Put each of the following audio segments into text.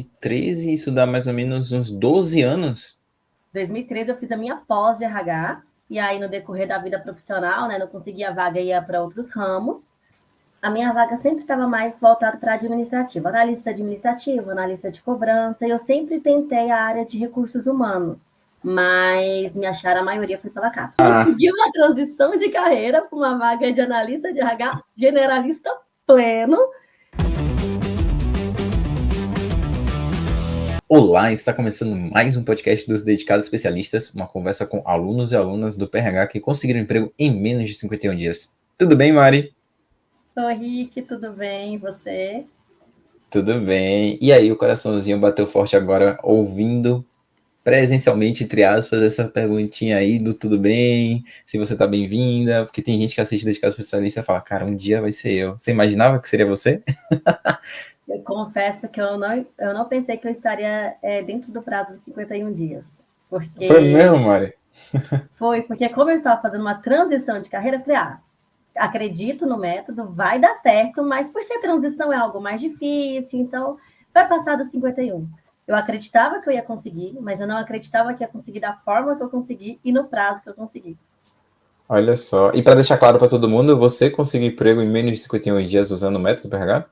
13, isso dá mais ou menos uns 12 anos? 2013 eu fiz a minha pós de RH, e aí no decorrer da vida profissional, né, não conseguia vaga e ia para outros ramos. A minha vaga sempre estava mais voltada para administrativa, analista de cobrança, e eu sempre tentei a área de recursos humanos, mas me acharam a maioria foi pela CAPES. Consegui uma transição de carreira para uma vaga de analista de RH generalista pleno. Olá, está começando mais um podcast dos Dedicados Especialistas, uma conversa com alunos e alunas do PRH que conseguiram emprego em menos de 51 dias. Tudo bem, Mari? Oi, Rick, tudo bem? E você? Tudo bem. E aí, o coraçãozinho bateu forte agora, ouvindo presencialmente, entre aspas, essa perguntinha aí do tudo bem, se você tá bem-vinda, porque tem gente que assiste Dedicados Especialistas e fala, cara, um dia vai ser eu. Você imaginava que seria você? Eu confesso que eu não pensei que eu estaria dentro do prazo de 51 dias. Foi mesmo, Mari? Porque como eu estava fazendo uma transição de carreira, eu falei, acredito no método, vai dar certo, mas por ser transição é algo mais difícil, então vai passar dos 51. Eu acreditava que eu ia conseguir, mas eu não acreditava que ia conseguir da forma que eu consegui e no prazo que eu consegui. Olha só. E para deixar claro para todo mundo, você conseguiu emprego em menos de 51 dias usando o método PRH?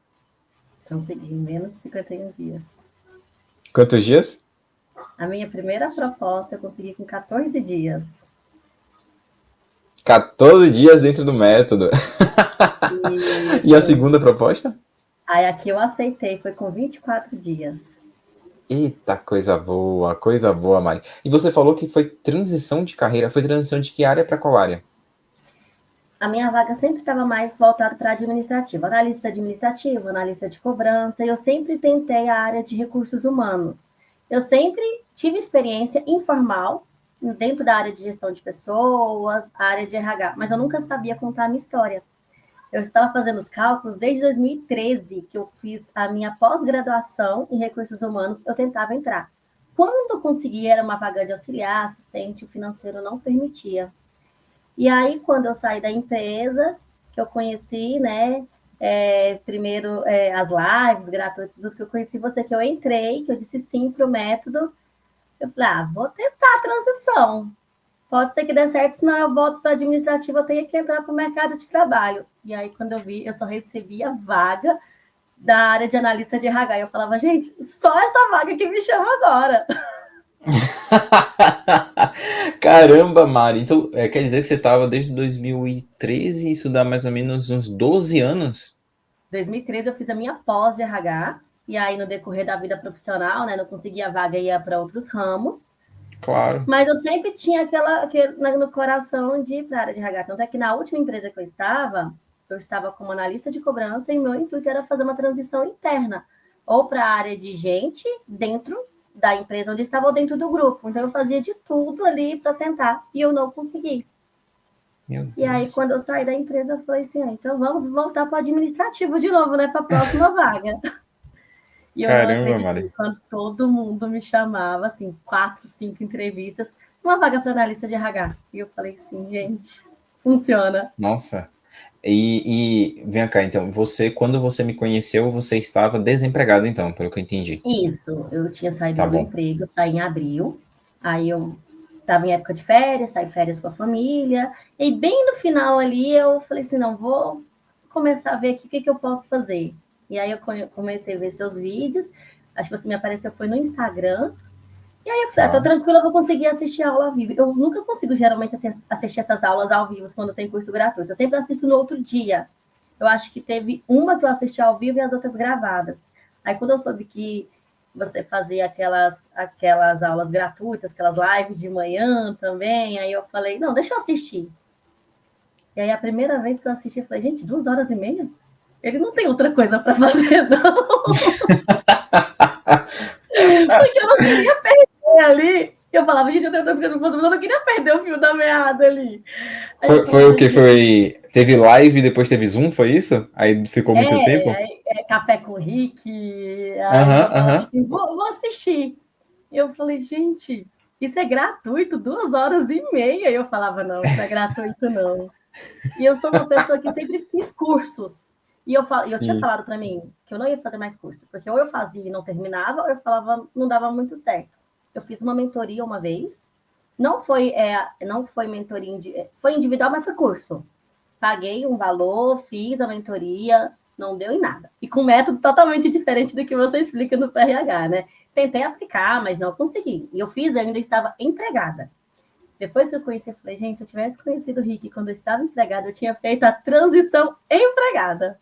Consegui em menos de 51 dias. Quantos dias? A minha primeira proposta eu consegui com 14 dias. 14 dias dentro do método. E a Isso. segunda proposta? Aí aqui eu aceitei, foi com 24 dias. Eita, coisa boa, Mari. E você falou que foi transição de carreira. Foi transição de que área para qual área? A minha vaga sempre estava mais voltada para administrativa, analista de cobrança, e eu sempre tentei a área de recursos humanos. Eu sempre tive experiência informal dentro da área de gestão de pessoas, área de RH, mas eu nunca sabia contar a minha história. Eu estava fazendo os cálculos desde 2013, que eu fiz a minha pós-graduação em recursos humanos, eu tentava entrar. Quando eu conseguia, era uma vaga de auxiliar, assistente, o financeiro não permitia. E aí, quando eu saí da empresa, que eu conheci, né, primeiro as lives gratuitas, tudo que eu conheci você, que eu entrei, que eu disse sim para o método, eu falei, vou tentar a transição. Pode ser que dê certo, senão eu volto para a administrativa, eu tenho que entrar para o mercado de trabalho. E aí, quando eu vi, eu só recebi a vaga da área de analista de RH. Eu falava, gente, só essa vaga que me chama agora. Caramba, Mari. Então, quer dizer que você estava desde 2013, isso dá mais ou menos uns 12 anos? 2013 eu fiz a minha pós de RH, e aí no decorrer da vida profissional, né, não conseguia vaga e ia para outros ramos. Claro. Mas eu sempre tinha aquele no coração de ir para a área de RH. Tanto é que na última empresa que eu estava como analista de cobrança e meu intuito era fazer uma transição interna, ou para a área de gente dentro da empresa onde estava ou dentro do grupo. Então eu fazia de tudo ali para tentar e eu não consegui. Meu E aí, Deus. quando eu saí da empresa, eu falei assim: então vamos voltar para o administrativo de novo, né? Para a próxima vaga. E eu não Caramba, acreditei Mari. quando todo mundo me chamava, assim, 4, 5 entrevistas, uma vaga para analista de RH. E eu falei assim, gente, funciona. Nossa. E vem cá, então, quando você me conheceu, você estava desempregado, então, pelo que eu entendi. Isso, eu tinha saído Tá do meu bom. emprego, saí em abril, aí eu estava em época de férias, saí férias com a família, e bem no final ali eu falei assim, não, vou começar a ver aqui o que eu posso fazer. E aí eu comecei a ver seus vídeos, acho que você me apareceu, foi no Instagram. E aí eu falei, tô Tá. tranquila, eu vou conseguir assistir a aula ao vivo. Eu nunca consigo, geralmente, assistir essas aulas ao vivo quando tem curso gratuito. Eu sempre assisto no outro dia. Eu acho que teve uma que eu assisti ao vivo e as outras gravadas. Aí quando eu soube que você fazia aquelas aulas gratuitas, aquelas lives de manhã também, aí eu falei, não, deixa eu assistir. E aí a primeira vez que eu assisti, eu falei, gente, 2 horas e meia? Ele não tem outra coisa para fazer, não. Porque eu não queria perder ali. Eu falava, gente, eu tenho outras coisas pra fazer, mas eu não queria perder o fio da meada ali. Aí eu Foi o falava, que? gente, Teve live e depois teve Zoom, foi isso? Aí ficou muito tempo? café com Rick. Aí Aham, eu falava aham. assim, vou assistir. E eu falei, gente, isso é gratuito, 2 horas e meia. E eu falava, não, isso não é gratuito, não. E eu sou uma pessoa que sempre fiz cursos. E eu tinha Sim. falado para mim que eu não ia fazer mais curso, porque ou eu fazia e não terminava, ou eu falava, não dava muito certo. Eu fiz uma mentoria uma vez, não foi mentoria, foi individual, mas foi curso. Paguei um valor, fiz a mentoria, não deu em nada. E com um método totalmente diferente do que você explica no PRH, né? Tentei aplicar, mas não consegui. E eu fiz, eu ainda estava empregada. Depois que eu conheci, eu falei, gente, se eu tivesse conhecido o Rick quando eu estava empregada, eu tinha feito a transição empregada.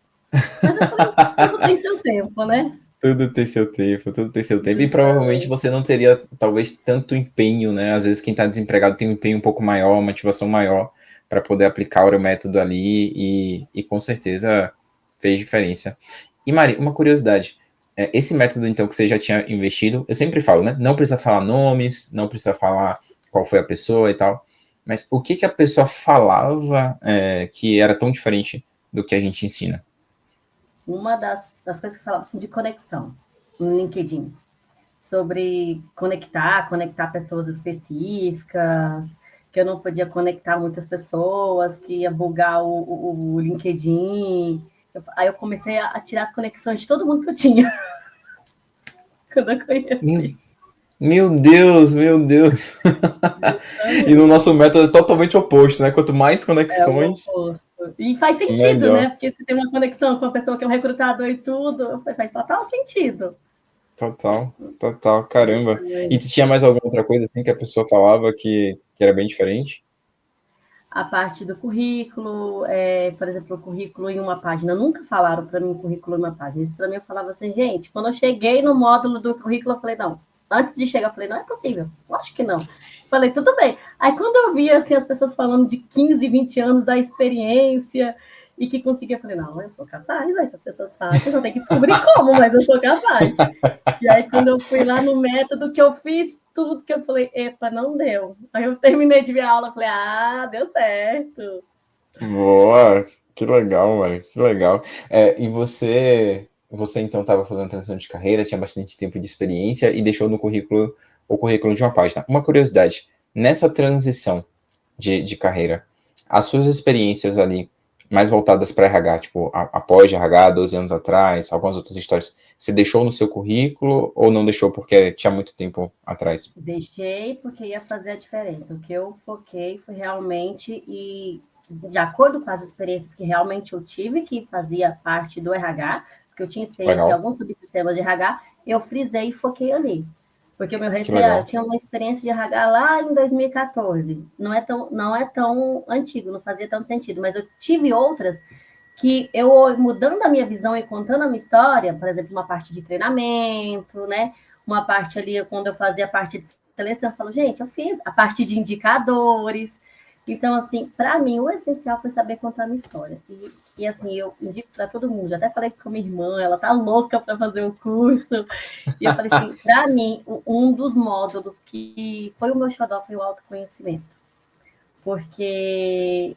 Mas eu falei, tudo tem seu tempo, né? Tudo tem seu tempo, tudo tem seu tempo. E provavelmente Justamente. você não teria, talvez, tanto empenho, né? Às vezes quem está desempregado tem um empenho um pouco maior, motivação maior para poder aplicar o método ali e com certeza fez diferença. E Mari, uma curiosidade. Esse método, então, que você já tinha investido, eu sempre falo, né? Não precisa falar nomes, não precisa falar qual foi a pessoa e tal, mas o que a pessoa falava que era tão diferente do que a gente ensina? Uma das coisas que falava assim, de conexão no LinkedIn, sobre conectar pessoas específicas, que eu não podia conectar muitas pessoas, que ia bugar o LinkedIn. Aí eu comecei a tirar as conexões de todo mundo que eu tinha quando eu conheci. Meu Deus, meu Deus. E no Justamente. nosso método é totalmente oposto, né? Quanto mais É o conexões, oposto. E faz sentido, né? melhor. Porque se tem uma conexão com a pessoa que é um recrutador e tudo, faz total sentido. Total, total, caramba. E Justamente. tinha mais alguma outra coisa assim que a pessoa falava que era bem diferente? A parte do currículo, por exemplo, o currículo em uma página. Nunca falaram para mim currículo em uma página. Isso para mim eu falava assim, gente, quando eu cheguei no módulo do currículo, eu falei, não. Antes de chegar, eu falei, não é possível. Acho que não. Falei, tudo bem. Aí quando eu vi assim, as pessoas falando de 15, 20 anos da experiência e que conseguia, eu falei, não, eu sou capaz, essas pessoas fazem, eu tenho que descobrir como, mas eu sou capaz. E aí, quando eu fui lá no método, que eu fiz tudo, que eu falei, epa, não deu. Aí eu terminei de ver a aula, falei, deu certo. Boa, que legal, mano, que legal. E você então estava fazendo transição de carreira, tinha bastante tempo de experiência e deixou no currículo o currículo de uma página. Uma curiosidade, nessa transição de carreira, as suas experiências ali, mais voltadas para RH, tipo, após RH, 12 anos atrás, algumas outras histórias, você deixou no seu currículo ou não deixou porque tinha muito tempo atrás? Deixei porque ia fazer a diferença. O que eu foquei foi realmente, e de acordo com as experiências que realmente eu tive, que fazia parte do RH, porque eu tinha experiência em Legal, alguns subsistemas de RH, eu frisei e foquei ali. Porque o meu que receio, eu legal. tinha uma experiência de RH lá em 2014. Não é tão antigo, não fazia tanto sentido, mas eu tive outras que eu, mudando a minha visão e contando a minha história, por exemplo, uma parte de treinamento, né? Uma parte ali, quando eu fazia a parte de seleção, eu falo, gente, eu fiz a parte de indicadores. Então, assim, para mim, o essencial foi saber contar a minha história. E assim, eu indico para todo mundo. Já até falei com a minha irmã, ela tá louca para fazer o curso. E eu falei assim, para mim, um dos módulos que foi o meu xodó foi o autoconhecimento. Porque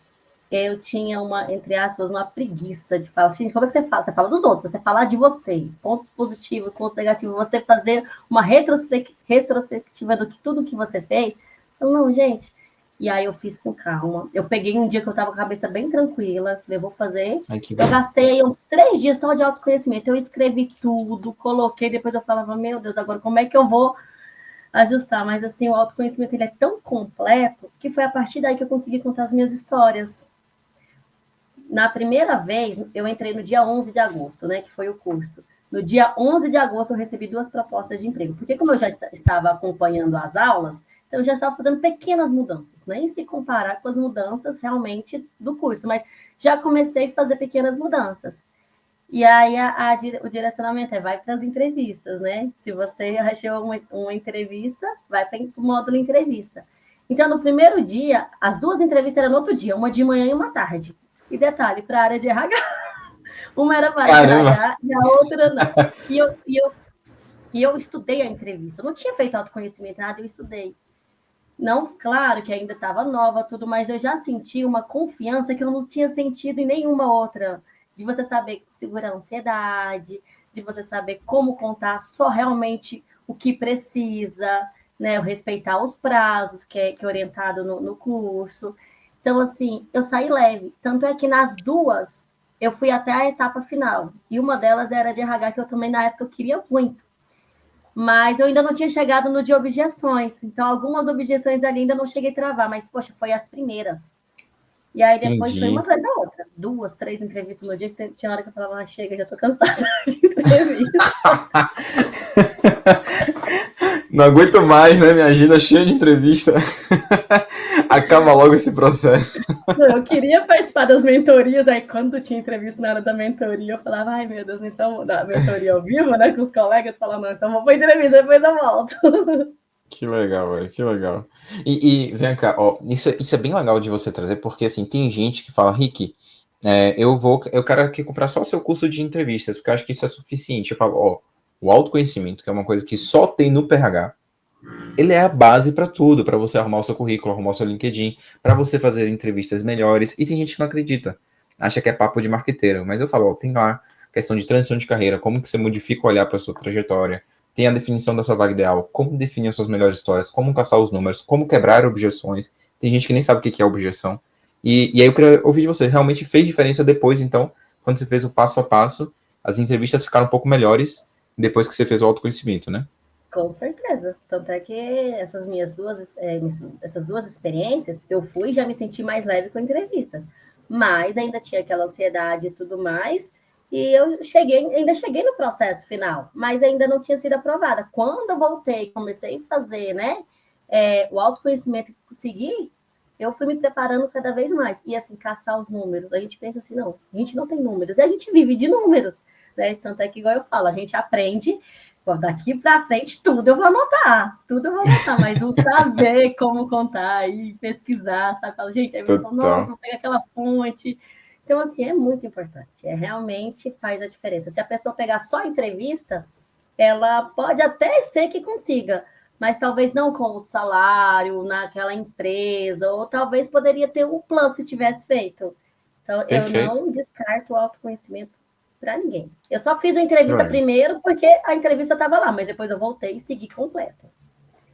eu tinha uma, entre aspas, uma preguiça de falar assim, como é que você fala? Você fala dos outros, você fala de você, pontos positivos, pontos negativos, você fazer uma retrospectiva do que tudo que você fez. Eu, não, gente. E aí eu fiz com calma. Eu peguei um dia que eu estava com a cabeça bem tranquila, falei, vou fazer. Ai, que Eu bom. gastei aí uns 3 dias só de autoconhecimento. Eu escrevi tudo, coloquei, depois eu falava, meu Deus, agora como é que eu vou ajustar? Mas assim, o autoconhecimento ele é tão completo que foi a partir daí que eu consegui contar as minhas histórias. Na primeira vez, eu entrei no dia 11 de agosto, né, que foi o curso. No dia 11 de agosto, eu recebi 2 propostas de emprego. Porque como eu já estava acompanhando as aulas, então eu já estava fazendo pequenas mudanças, nem se comparar com as mudanças realmente do curso, mas já comecei a fazer pequenas mudanças. E aí o direcionamento vai para as entrevistas, né? Se você achou uma entrevista, vai para o módulo entrevista. Então, no primeiro dia, as 2 entrevistas eram no outro dia, uma de manhã e uma tarde. E detalhe, para a área de RH. Uma era para a área de Caramba, RH e a outra não. E eu estudei a entrevista. Eu não tinha feito autoconhecimento, nada, eu estudei. Não, claro que ainda estava nova, tudo, mas eu já senti uma confiança que eu não tinha sentido em nenhuma outra. De você saber segurar a ansiedade, de você saber como contar só realmente o que precisa, né? Respeitar os prazos, que é orientado no curso. Então, assim, eu saí leve. Tanto é que nas duas, eu fui até a etapa final. E uma delas era de RH, que eu também, na época, eu queria muito. Mas eu ainda não tinha chegado no de objeções. Então, algumas objeções ali ainda não cheguei a travar. Mas, poxa, foi as primeiras. E aí, depois foi uma Entendi. atrás da outra. 2, 3 entrevistas no dia, que tinha hora que eu falava, chega, já tô cansada de entrevista. Não aguento mais, né? Minha agenda cheia de entrevista. Acaba logo esse processo. Eu queria participar das mentorias, aí quando tinha entrevista na hora da mentoria, eu falava, ai meu Deus, então, da mentoria ao vivo, né, com os colegas, falando, não, então vou pra entrevista, depois eu volto. Que legal, velho, que legal. E vem cá, ó, isso é bem legal de você trazer, porque assim, tem gente que fala, Rick, eu quero aqui comprar só o seu curso de entrevistas, porque eu acho que isso é suficiente. Eu falo, ó, o autoconhecimento, que é uma coisa que só tem no PRH, ele é a base para tudo, para você arrumar o seu currículo, arrumar o seu LinkedIn, para você fazer entrevistas melhores. E tem gente que não acredita, acha que é papo de marqueteiro, mas eu falo, ó, tem lá questão de transição de carreira, como que você modifica o olhar para sua trajetória, tem a definição da sua vaga ideal, como definir as suas melhores histórias, como caçar os números, como quebrar objeções. Tem gente que nem sabe o que é objeção. E aí eu queria ouvir de você, realmente fez diferença depois, então, quando você fez o passo a passo, as entrevistas ficaram um pouco melhores depois que você fez o autoconhecimento, né? Com certeza. Tanto é que essas duas experiências, eu fui e já me senti mais leve com entrevistas. Mas ainda tinha aquela ansiedade e tudo mais. E eu ainda cheguei no processo final, mas ainda não tinha sido aprovada. Quando eu voltei, comecei a fazer, né, o autoconhecimento que consegui, eu fui me preparando cada vez mais. E assim, caçar os números. A gente pensa assim, não, a gente não tem números, e a gente vive de números, né? Tanto é que, igual eu falo, a gente aprende. Pô, daqui para frente, tudo eu vou anotar, mas o saber como contar e pesquisar, sabe? Fala, gente, aí você fala, nossa, Total. vou pegar aquela fonte. Então, assim, é muito importante. Realmente faz a diferença. Se a pessoa pegar só entrevista, ela pode até ser que consiga, mas talvez não com o salário naquela empresa, ou talvez poderia ter um plus se tivesse feito. Então, eu Perfeito. não descarto o autoconhecimento para ninguém. Eu só fiz uma entrevista Ué, primeiro porque a entrevista estava lá, mas depois eu voltei e segui completa.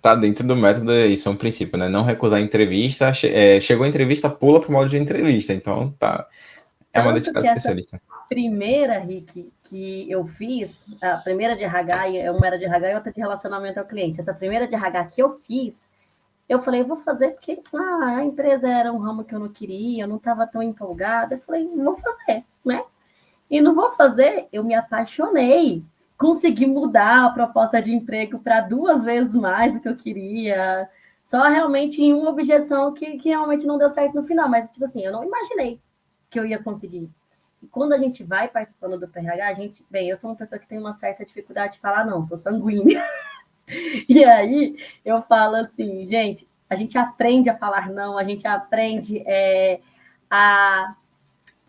tá dentro do método, isso é um princípio, né? Não recusar a entrevista. Chegou a entrevista, pula pro modo de entrevista. Então, tá. É uma Tanto dedicada que essa especialista. primeira, Rick, que eu fiz, a primeira de RH, uma era de RH e outra de relacionamento ao cliente. Essa primeira de RH que eu fiz, eu falei, eu vou fazer porque a empresa era um ramo que eu não queria, eu não estava tão empolgada. Eu falei, vou fazer, né? E não vou fazer, eu me apaixonei. Consegui mudar a proposta de emprego para 2 vezes mais do que eu queria. Só realmente em uma objeção que realmente não deu certo no final. Mas, tipo assim, eu não imaginei que eu ia conseguir. E quando a gente vai participando do PRH, bem, eu sou uma pessoa que tem uma certa dificuldade de falar, não, sou sanguínea. E aí eu falo assim, gente, a gente aprende a falar não, a gente aprende a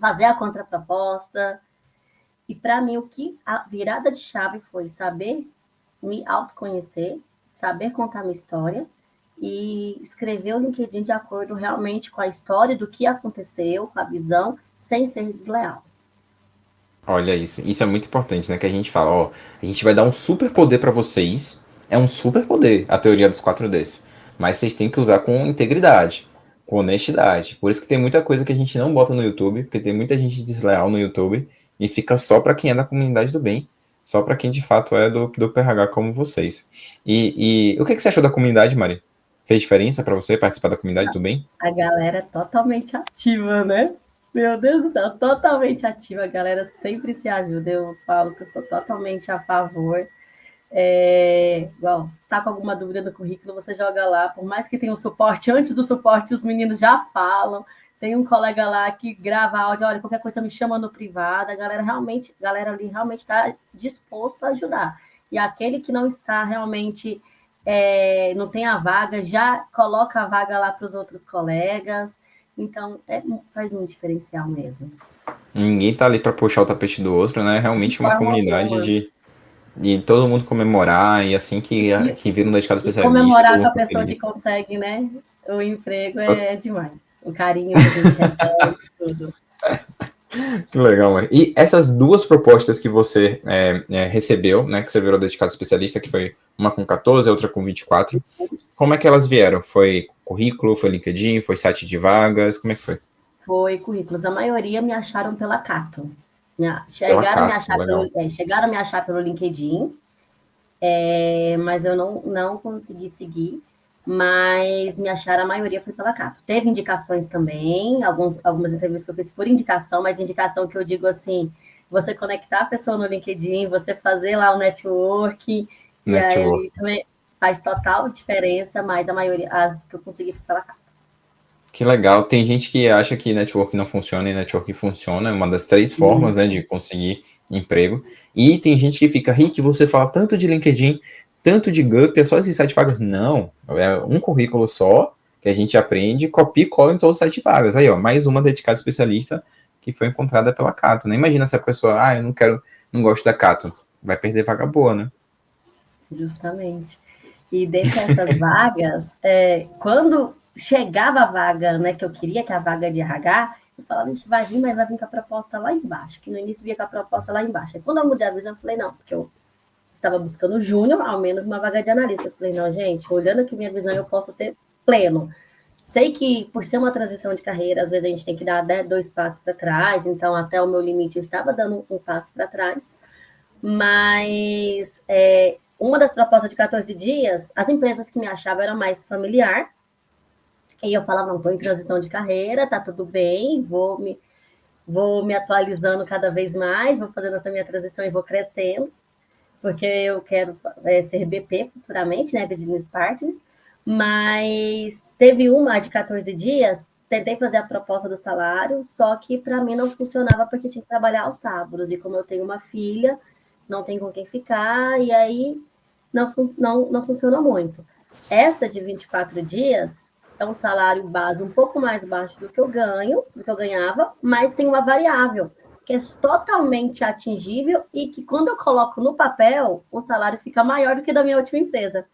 fazer a contraproposta, e para mim, o que a virada de chave foi saber me autoconhecer, saber contar minha história e escrever o LinkedIn de acordo realmente com a história do que aconteceu, com a visão, sem ser desleal. Olha isso. Isso é muito importante, né? Que a gente fala, ó, a gente vai dar um super poder pra vocês. É um super poder, a teoria dos 4Ds. Mas vocês têm que usar com integridade, com honestidade. Por isso que tem muita coisa que a gente não bota no YouTube, porque tem muita gente desleal no YouTube e fica só pra quem é da comunidade do bem, só pra quem de fato é do PRH como vocês. E o que você achou da comunidade, Mari? Fez diferença pra você participar da comunidade do bem? A galera é totalmente ativa, né? Meu Deus do céu, totalmente ativa. A galera sempre se ajuda. Eu falo que eu sou totalmente a favor. Igual, tá com alguma dúvida no currículo, você joga lá, por mais que tenha um suporte, antes do suporte os meninos já falam, tem um colega lá que grava áudio, olha, qualquer coisa me chama no privado, a galera ali realmente está disposto a ajudar, e aquele que não está realmente, não tem a vaga, já coloca a vaga lá para os outros colegas, então faz um diferencial mesmo. Ninguém tá ali pra puxar o tapete do outro, né? É De realmente uma forma comunidade alguma. de todo mundo comemorar, e assim E, que vira um dedicado e especialista, todo comemorar com mundo a fica pessoa que feliz. consegue, né? O emprego é demais. O carinho que a gente recebe, tudo. Que legal, mano. E essas duas propostas que você recebeu, né, que você virou dedicado especialista, que foi uma com 14, a outra com 24, como é que elas vieram? Foi currículo, foi LinkedIn, foi site de vagas, como é que foi? Foi currículos. A maioria me acharam pela Cato. Pela Chegaram a me Cato, achar legal. chegaram a me achar pelo LinkedIn, mas eu não consegui seguir. Mas me acharam, a maioria foi pela Cato. Teve indicações também, algumas entrevistas que eu fiz por indicação, mas indicação que eu digo assim, você conectar a pessoa no LinkedIn, você fazer lá o network, e Network. aí também faz total diferença, mas a maioria, as que eu consegui foi pela Cato. Que legal. Tem gente que acha que network não funciona e network funciona. É uma das 3 formas, né, de conseguir emprego. E tem gente que fica, Rick, você fala tanto de LinkedIn, tanto de Gup, é só esses sites vagas. Não, é um currículo só que a gente aprende, copia e cola em todos os sites vagas. Aí, ó, mais uma dedicada especialista que foi encontrada pela Cato. Né? Imagina se a pessoa, eu não gosto da Cato. Vai perder vaga boa, né? Justamente. E dentre essas vagas, quando chegava a vaga, né, que eu queria, que é a vaga de RH, eu falava, gente, vai vir, mas vai vir com a proposta lá embaixo, que no início via com a proposta lá embaixo. Aí quando eu mudei a visão, eu falei, não, porque eu estava buscando júnior, ao menos uma vaga de analista. Eu falei, não, gente, olhando aqui minha visão, eu posso ser pleno. Sei que, por ser uma transição de carreira, às vezes a gente tem que dar 2 passos para trás, então até o meu limite eu estava dando um passo para trás, mas uma das propostas de 14 dias, as empresas que me achavam era mais familiar, e eu falava, não, estou em transição de carreira, tá tudo bem, vou me atualizando cada vez mais, vou fazendo essa minha transição e vou crescendo, porque eu quero ser BP futuramente, né, Business Partners, mas teve uma de 14 dias, tentei fazer a proposta do salário, só que para mim não funcionava porque tinha que trabalhar aos sábados, e como eu tenho uma filha, não tem com quem ficar, e aí não funcionou muito. Essa de 24 dias é um salário base um pouco mais baixo do que eu ganho, do que eu ganhava, mas tem uma variável que é totalmente atingível e que quando eu coloco no papel, o salário fica maior do que da minha última empresa.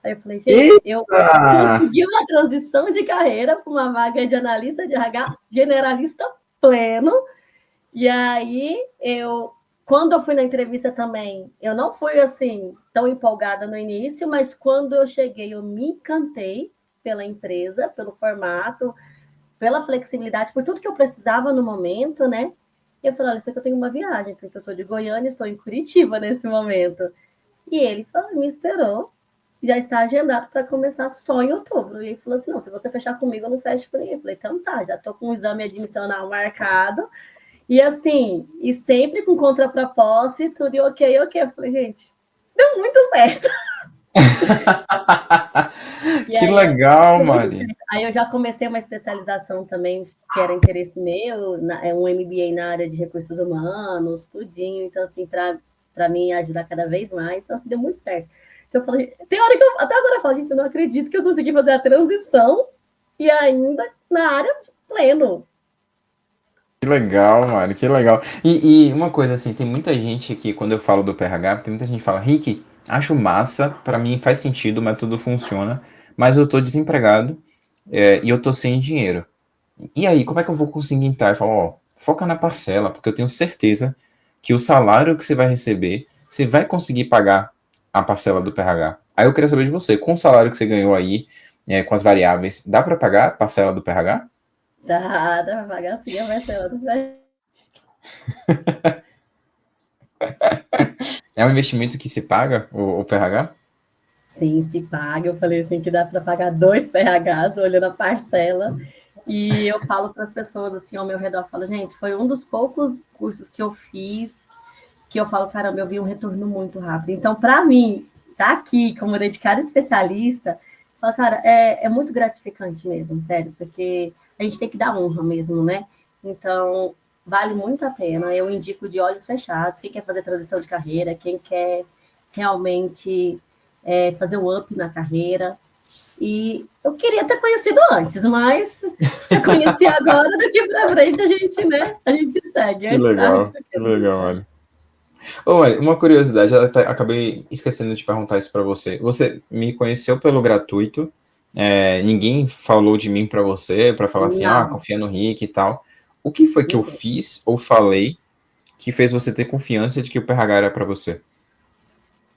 Aí eu falei, gente, eu Eita! consegui uma transição de carreira para uma vaga de analista de RH generalista pleno, e aí quando eu fui na entrevista também, eu não fui assim tão empolgada no início, mas quando eu cheguei, eu me encantei pela empresa, pelo formato, pela flexibilidade, por tudo que eu precisava no momento, né? E eu falei, olha, isso aqui eu tenho uma viagem, porque eu sou de Goiânia e estou em Curitiba nesse momento. E ele falou, me esperou, já está agendado para começar só em outubro. E ele falou assim, não, se você fechar comigo, eu não fecho com ninguém. Eu falei, então tá, já estou com o exame admissional marcado, e assim, e sempre com contraproposta e tudo, e ok. Eu falei, gente, deu muito certo. E Que aí, legal, Mari. aí eu já comecei uma especialização também, que era interesse meu, um MBA na área de recursos humanos, tudinho. Então, assim, para mim ajudar cada vez mais. Então, assim, deu muito certo. Então, eu falei, tem hora que até agora eu falo, gente, eu não acredito que eu consegui fazer a transição e ainda na área de pleno. Que legal, Mário, que legal. E uma coisa assim, tem muita gente que, quando eu falo do PRH, tem muita gente que fala, Rick, acho massa, pra mim faz sentido, o método funciona, mas eu tô desempregado e eu tô sem dinheiro. E aí, como é que eu vou conseguir entrar? Eu falo, ó, foca na parcela, porque eu tenho certeza que o salário que você vai receber, você vai conseguir pagar a parcela do PRH. Aí eu queria saber de você, com o salário que você ganhou aí, com as variáveis, dá pra pagar a parcela do PRH? Dá pra pagar sim a Marcela do Ferro. É um investimento que se paga, o PRH? Sim, se paga. Eu falei assim que dá para pagar 2 PHs olhando a parcela. E eu falo para as pessoas assim ao meu redor, eu falo, gente, foi um dos poucos cursos que eu fiz que eu falo, caramba, eu vi um retorno muito rápido. Então, para mim, tá aqui como dedicada especialista, falo, cara, é muito gratificante mesmo, sério, porque a gente tem que dar honra mesmo, né? Então, vale muito a pena. Eu indico de olhos fechados, quem quer fazer transição de carreira, quem quer realmente fazer o up na carreira. E eu queria ter conhecido antes, mas se eu conheci agora, daqui para frente a gente, né? A gente segue, Que antes tarde legal, do que que legal, nunca. olha. Olha, uma curiosidade, acabei esquecendo de perguntar isso para você. Você me conheceu pelo gratuito, ninguém falou de mim para você, para falar assim, Não, confia no Rick e tal. O que foi que eu ninguém. fiz ou falei que fez você ter confiança de que o PRH era para você?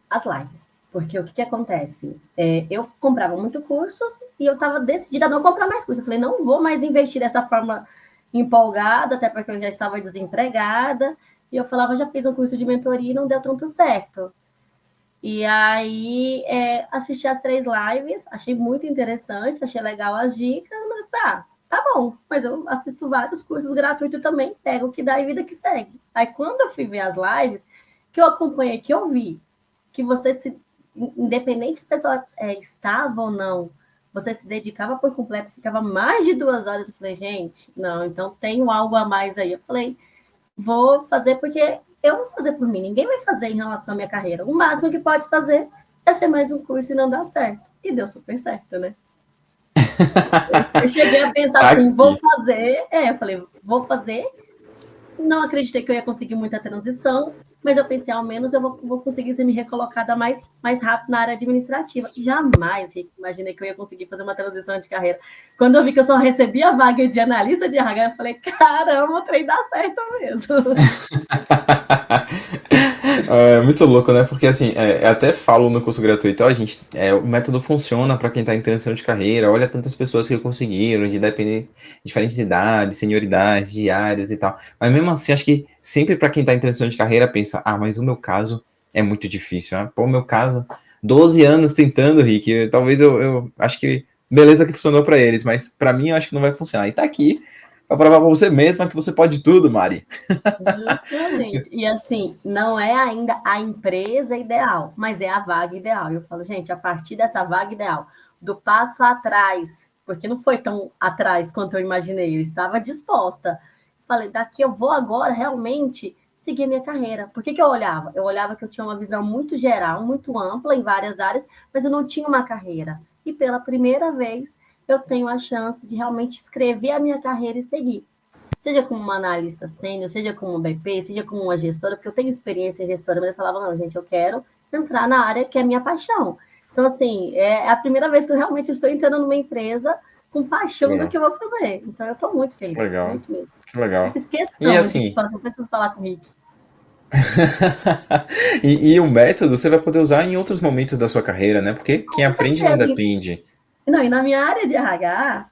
As lives. Porque o que acontece? Eu comprava muito cursos e eu estava decidida a não comprar mais cursos. Eu falei, não vou mais investir dessa forma empolgada, até porque eu já estava desempregada, e eu falava, já fiz um curso de mentoria e não deu tanto certo. E aí assisti as 3 lives, achei muito interessante, achei legal as dicas, mas tá bom, mas eu assisto vários cursos gratuitos também, pego o que dá e vida que segue. Aí quando eu fui ver as lives, que eu acompanhei, que eu vi, que você se, independente se a pessoa estava ou não, você se dedicava por completo, ficava mais de 2 horas, eu falei, gente, não, então tenho algo a mais aí. Eu falei, vou fazer porque eu vou fazer por mim, ninguém vai fazer em relação à minha carreira. O máximo que pode fazer é ser mais um curso e não dar certo. E deu super certo, né? Eu cheguei a pensar assim, vou fazer, eu falei, vou fazer. Não acreditei que eu ia conseguir muita transição, mas eu pensei, ao menos eu vou conseguir ser me recolocada mais rápido na área administrativa. Jamais, Rick, imaginei que eu ia conseguir fazer uma transição de carreira. Quando eu vi que eu só recebia a vaga de analista de RH, eu falei, caramba, o trem dá certo mesmo. É muito louco, né? Porque assim, eu até falo no curso gratuito, ó, gente, o método funciona para quem tá em transição de carreira, olha tantas pessoas que conseguiram, de diferentes idades, senioridades, de áreas e tal. Mas mesmo assim, acho que sempre para quem tá em transição de carreira pensa, mas o meu caso é muito difícil, né? Pô, o meu caso, 12 anos tentando, Rick, talvez eu acho que beleza que funcionou para eles, mas para mim eu acho que não vai funcionar. E tá aqui pra provar pra você mesma que você pode tudo, Mari. Justamente. E assim, não é ainda a empresa ideal, mas é a vaga ideal. Eu falo, gente, a partir dessa vaga ideal, do passo atrás, porque não foi tão atrás quanto eu imaginei, eu estava disposta. Falei, daqui eu vou agora realmente seguir minha carreira. Por que eu olhava? Eu olhava que eu tinha uma visão muito geral, muito ampla em várias áreas, mas eu não tinha uma carreira. E pela primeira vez, eu tenho a chance de realmente escrever a minha carreira e seguir, seja como uma analista sênior, seja como um BP, seja como uma gestora, porque eu tenho experiência em gestora, mas eu falava, não, gente, eu quero entrar na área que é a minha paixão. Então, assim, é a primeira vez que eu realmente estou entrando numa empresa com paixão do Legal. que eu vou fazer. Então, eu estou muito Que feliz, legal, muito mesmo. que Eu legal. fiz E questão de assim, falar, eu preciso falar com o Rick. e o método você vai poder usar em outros momentos da sua carreira, né? Porque quem Com aprende não certeza. depende. Não, e na minha área de RH,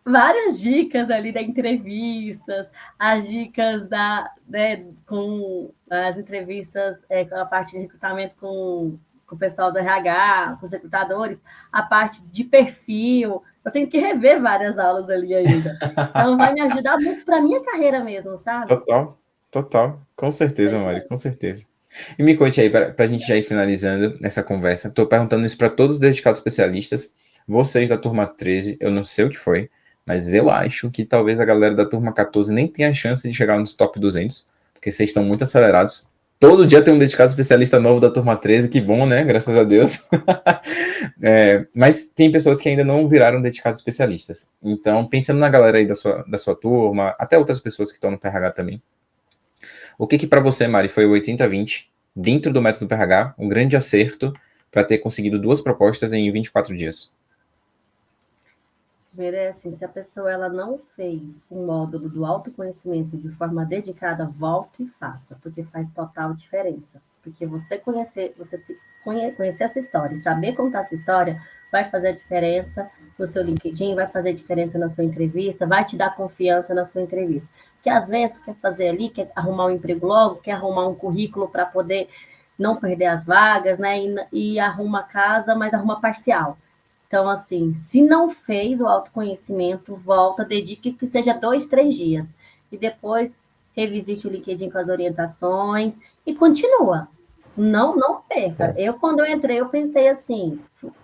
várias dicas ali da entrevistas, as dicas com as entrevistas, com a parte de recrutamento com o pessoal do RH, com os recrutadores, a parte de perfil. Eu tenho que rever várias aulas ali ainda. Então, vai me ajudar muito para a minha carreira mesmo, sabe? Total, total. Com certeza, Mari, com certeza. E me conte aí, para a gente já ir finalizando essa conversa, estou perguntando isso para todos os dedicados especialistas, vocês da turma 13, eu não sei o que foi, mas eu acho que talvez a galera da turma 14 nem tenha chance de chegar nos top 200, porque vocês estão muito acelerados. Todo dia tem um dedicado especialista novo da turma 13, que bom, né? Graças a Deus. Mas tem pessoas que ainda não viraram dedicados especialistas. Então, pensando na galera aí da sua turma, até outras pessoas que estão no PRH também, o que para você, Mari, foi o 80-20, dentro do método PRH, um grande acerto para ter conseguido 2 propostas em 24 dias? Primeiro é assim, se a pessoa ela não fez um módulo do autoconhecimento de forma dedicada, volte e faça, porque faz total diferença. Porque conhecer essa história e saber contar essa história vai fazer a diferença no seu LinkedIn, vai fazer a diferença na sua entrevista, vai te dar confiança na sua entrevista. Porque às vezes quer fazer ali, quer arrumar um emprego logo, quer arrumar um currículo para poder não perder as vagas, né? E arruma casa, mas arruma parcial. Então, assim, se não fez o autoconhecimento, volta, dedique que seja 2, 3 dias. E depois revisite o LinkedIn com as orientações e continua. Não perca. Quando eu entrei, eu pensei assim,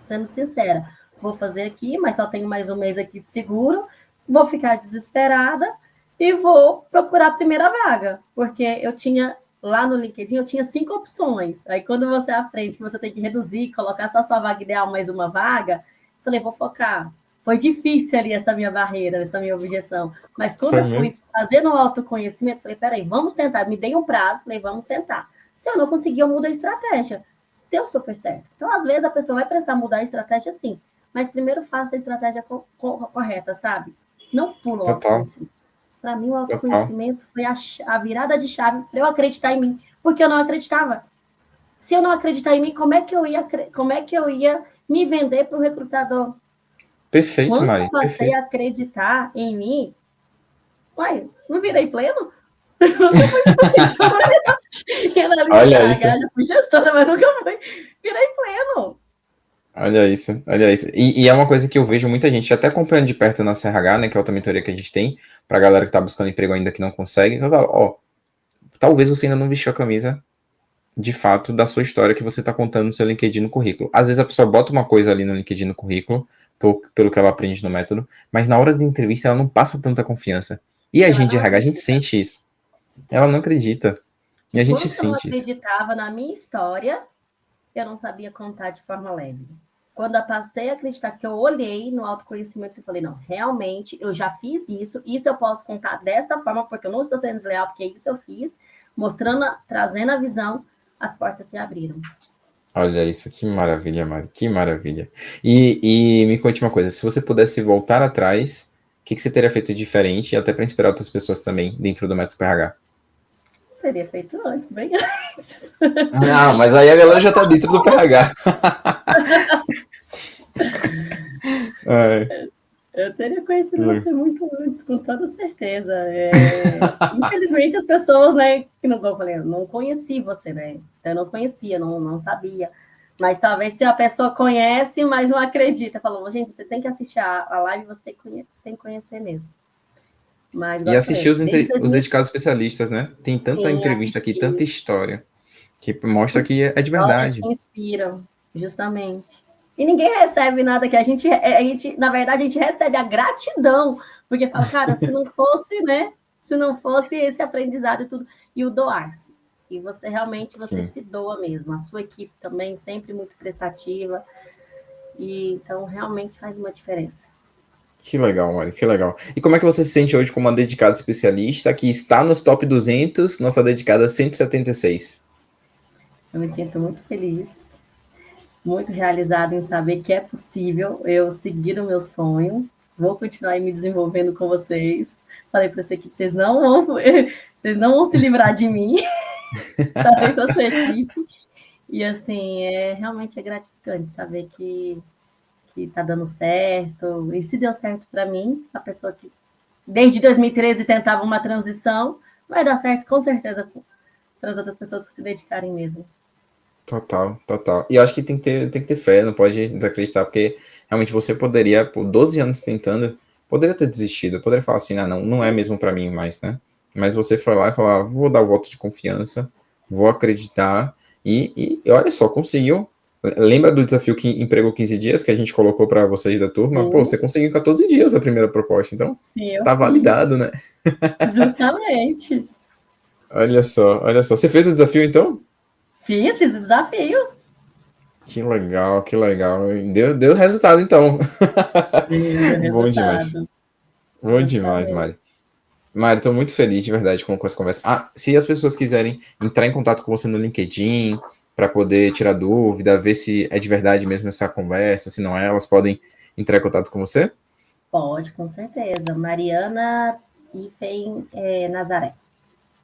sendo sincera, vou fazer aqui, mas só tenho mais um mês aqui de seguro, vou ficar desesperada e vou procurar a primeira vaga, porque eu tinha lá no LinkedIn, eu tinha 5 opções. Aí quando você aprende que você tem que reduzir, colocar só a sua vaga ideal mais uma vaga, falei, vou focar. Foi difícil ali essa minha barreira, essa minha objeção. Mas quando Foi eu mesmo? fui fazendo o autoconhecimento, falei, peraí, vamos tentar. Me dei um prazo, falei, vamos tentar. Se eu não conseguir, eu mudo a estratégia. Deu super certo. Então, às vezes, a pessoa vai precisar mudar a estratégia sim. Mas primeiro faça a estratégia correta, sabe? Não pula o Total, autoconhecimento. Para mim, o total. autoconhecimento foi a virada de chave para eu acreditar em mim. Porque eu não acreditava. Se eu não acreditar em mim, como é que eu ia me vender para o recrutador? Perfeito, Quando eu Mari, passei perfeito. a acreditar em mim, Uai, não virei pleno? Nunca fui que analista de Olha isso. RH, já fui gestora, mas nunca fui. Virei pleno. Olha isso, olha isso. E é uma coisa que eu vejo muita gente até acompanhando de perto na CRH, né, que é outra mentoria que a gente tem, pra galera que tá buscando emprego ainda que não consegue. Eu falo, ó, talvez você ainda não vestiu a camisa, de fato, da sua história que você tá contando no seu LinkedIn no currículo. Às vezes a pessoa bota uma coisa ali no LinkedIn no currículo, pelo que ela aprende no método, mas na hora da entrevista ela não passa tanta confiança. E a Ela gente de não RH, a gente acredita. sente isso. Ela não acredita. E E a gente quando eu não sente isso. acreditava na minha história, eu não sabia contar de forma leve. Quando eu passei a acreditar, que eu olhei no autoconhecimento e falei, não, realmente, eu já fiz isso eu posso contar dessa forma, porque eu não estou sendo desleal, porque isso eu fiz, mostrando, trazendo a visão, as portas se abriram. Olha isso, que maravilha, Mari, que maravilha. E me conte uma coisa, se você pudesse voltar atrás, o que você teria feito diferente, até para inspirar outras pessoas também dentro do método PH? Teria feito antes, bem antes. Ah, mas aí a galera já tá dentro do PH. É, Eu teria conhecido você muito antes, com toda certeza. Infelizmente, as pessoas, né, que não, eu falei, eu não conheci você, né? Então, eu não conhecia, não sabia. Mas talvez se a pessoa conhece, mas não acredita, falou, gente, você tem que assistir a live, você tem que conhecer mesmo. Mas, e igual eu assistir falei, desde os 2000, dedicados especialistas, né? Tem tanta sim, entrevista aqui, tanta assisti história, que mostra as que é de histórias verdade. que inspiram, justamente. E ninguém recebe nada que a gente, na verdade, a gente recebe a gratidão, porque fala, cara, se não fosse, né? Se não fosse esse aprendizado e tudo, e o doar-se. E você realmente você Sim. se doa mesmo. A sua equipe também sempre muito prestativa. E então realmente faz uma diferença. Que legal, Mari, que legal. E como é que você se sente hoje como uma dedicada especialista que está nos top 200, nossa dedicada 176? Eu me sinto muito feliz, muito realizada em saber que é possível eu seguir o meu sonho. Vou continuar me desenvolvendo com vocês. Falei para essa equipe, vocês não vão se livrar de mim. Falei para essa equipe. E assim, realmente é gratificante saber que está dando certo. E se deu certo para mim, a pessoa que desde 2013 tentava uma transição, vai dar certo com certeza para as outras pessoas que se dedicarem mesmo. Total, total. E eu acho que tem que ter fé, não pode desacreditar, porque realmente você poderia, por 12 anos tentando, poderia ter desistido, poderia falar assim, ah, não é mesmo para mim mais, né? Mas você foi lá e falou, ah, vou dar o voto de confiança, vou acreditar, e olha só, conseguiu. Lembra do desafio que empregou 15 dias que a gente colocou para vocês da turma? Pô, Sim, você conseguiu em 14 dias a primeira proposta, então sim, eu tá fiz. validado, né? Justamente. Olha só, olha só. Você fez o desafio então? Fiz o desafio. Que legal, que legal. Deu resultado, então. Deu Bom demais. resultado. Bom demais, Justamente. Mari. Mari, estou muito feliz, de verdade, com essa conversa. Ah, se as pessoas quiserem entrar em contato com você no LinkedIn, para poder tirar dúvida, ver se é de verdade mesmo essa conversa, se não é, elas podem entrar em contato com você? Pode, com certeza. Mariana e Fem Nazaré.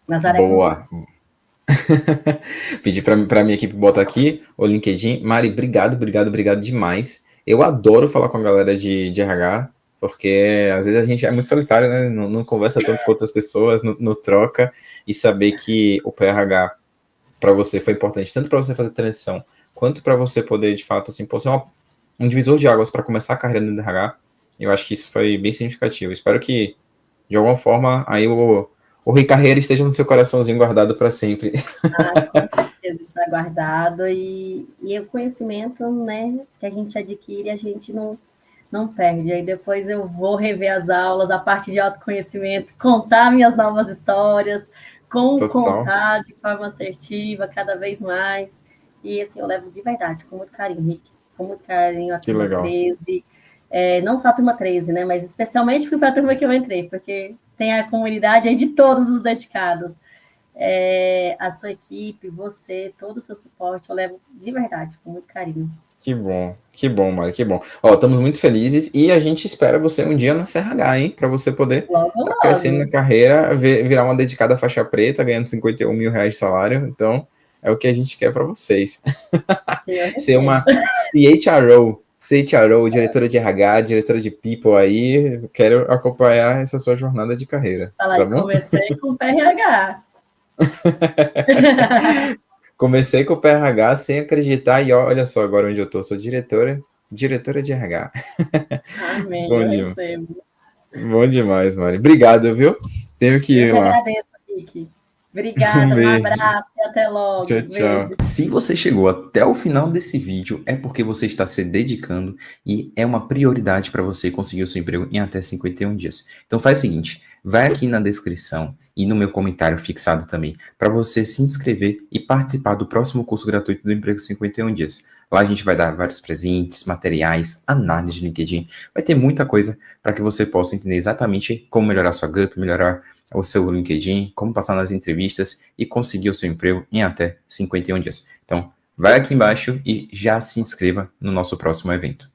Nazaré com Z. Boa. Pedir para minha equipe botar aqui o LinkedIn. Mari, obrigado, obrigado, obrigado demais. Eu adoro falar com a galera de RH, porque às vezes a gente é muito solitário, né? Não conversa tanto com outras pessoas, não troca, e saber que o PRH para você foi importante, tanto para você fazer transição, quanto para você poder, de fato, assim, ser um divisor de águas para começar a carreira no RH. Eu acho que isso foi bem significativo. Espero que, de alguma forma, aí o Rui Carreira esteja no seu coraçãozinho guardado para sempre. Ah, com certeza está guardado. E o conhecimento, né, que a gente adquire, a gente não perde. Aí depois eu vou rever as aulas, a parte de autoconhecimento, contar minhas novas histórias, Total. contar de forma assertiva cada vez mais. E assim, eu levo de verdade, com muito carinho, Rick, com muito carinho a Que turma legal. 13. Não só a turma 13, né? Mas especialmente foi a turma que eu entrei, porque tem a comunidade aí de todos os dedicados. A sua equipe, você, todo o seu suporte, eu levo de verdade, com muito carinho. Que bom, Mari, que bom. Ó, estamos muito felizes e a gente espera você um dia na CRH, hein? Para você poder Logo, estar crescendo na logo. carreira, virar uma dedicada faixa preta, ganhando 51 mil reais de salário. Então, é o que a gente quer para vocês. Eu Ser recebo. uma CHRO. CHRO, diretora de RH, diretora de People aí, quero acompanhar essa sua jornada de carreira. Fala Tá aí, bom? comecei com PRH. Comecei com o PRH sem acreditar e olha só agora onde eu tô, sou diretora de RH. Amém, Bom eu demais. recebo. Bom demais, Mari. Obrigado, viu? Tenho que Eu ir que lá. agradeço, Rick. Um Obrigada, um beijo. abraço e até Tchau, logo. tchau. Beijo. Se você chegou até o final desse vídeo, é porque você está se dedicando e é uma prioridade para você conseguir o seu emprego em até 51 dias. Então faz o seguinte, vai aqui na descrição e no meu comentário fixado também, para você se inscrever e participar do próximo curso gratuito do Emprego 51 Dias. Lá a gente vai dar vários presentes, materiais, análise de LinkedIn, vai ter muita coisa para que você possa entender exatamente como melhorar sua GUP, melhorar o seu LinkedIn, como passar nas entrevistas e conseguir o seu emprego em até 51 dias. Então, vai aqui embaixo e já se inscreva no nosso próximo evento.